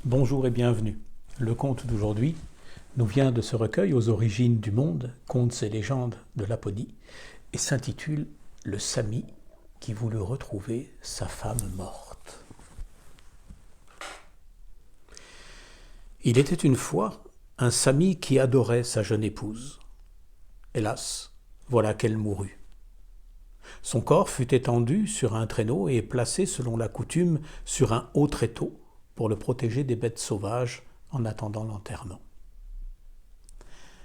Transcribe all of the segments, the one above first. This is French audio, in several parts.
Bonjour et bienvenue. Le conte d'aujourd'hui nous vient de ce recueil aux origines du monde, contes et légendes de Laponie, et s'intitule Le Sami qui voulut retrouver sa femme morte. Il était une fois un Sami qui adorait sa jeune épouse. Hélas, voilà qu'elle mourut. Son corps fut étendu sur un traîneau et placé selon la coutume sur un haut tréteau pour le protéger des bêtes sauvages en attendant l'enterrement.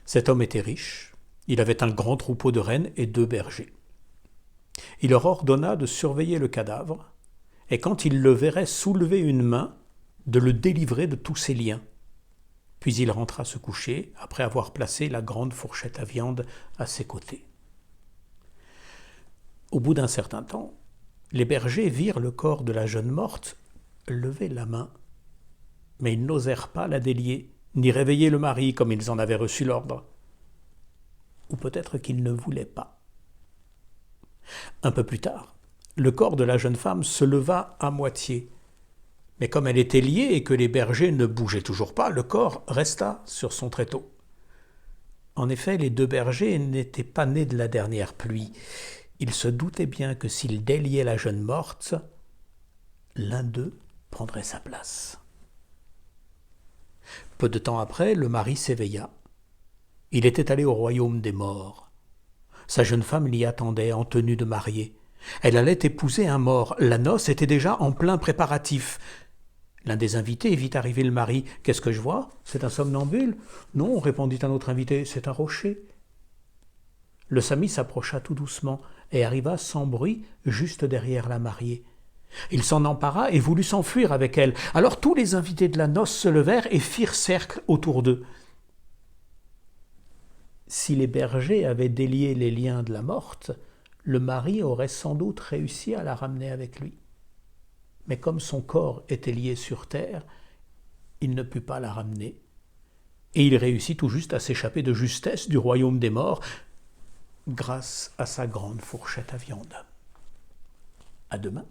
Cet homme était riche, il avait un grand troupeau de rennes et 2 bergers. Il leur ordonna de surveiller le cadavre, et quand il le verrait soulever une main, de le délivrer de tous ses liens. Puis il rentra se coucher, après avoir placé la grande fourchette à viande à ses côtés. Au bout d'un certain temps, les bergers virent le corps de la jeune morte lever la main, mais ils n'osèrent pas la délier, ni réveiller le mari comme ils en avaient reçu l'ordre. Ou peut-être qu'ils ne voulaient pas. Un peu plus tard, le corps de la jeune femme se leva à moitié, mais comme elle était liée et que les bergers ne bougeaient toujours pas, le corps resta sur son tréteau. En effet, les 2 bergers n'étaient pas nés de la dernière pluie. Ils se doutaient bien que s'ils déliaient la jeune morte, l'un d'eux prendrait sa place. Peu de temps après, le mari s'éveilla. Il était allé au royaume des morts. Sa jeune femme l'y attendait en tenue de mariée. Elle allait épouser un mort. La noce était déjà en plein préparatif. L'un des invités vit arriver le mari. « Qu'est-ce que je vois ? C'est un somnambule ?»« Non, répondit un autre invité, c'est un rocher. » Le Sami s'approcha tout doucement et arriva sans bruit juste derrière la mariée. Il s'en empara et voulut s'enfuir avec elle. Alors tous les invités de la noce se levèrent et firent cercle autour d'eux. Si les bergers avaient délié les liens de la morte, le mari aurait sans doute réussi à la ramener avec lui. Mais comme son corps était lié sur terre, il ne put pas la ramener. Et il réussit tout juste à s'échapper de justesse du royaume des morts, grâce à sa grande fourchette à viande. À demain.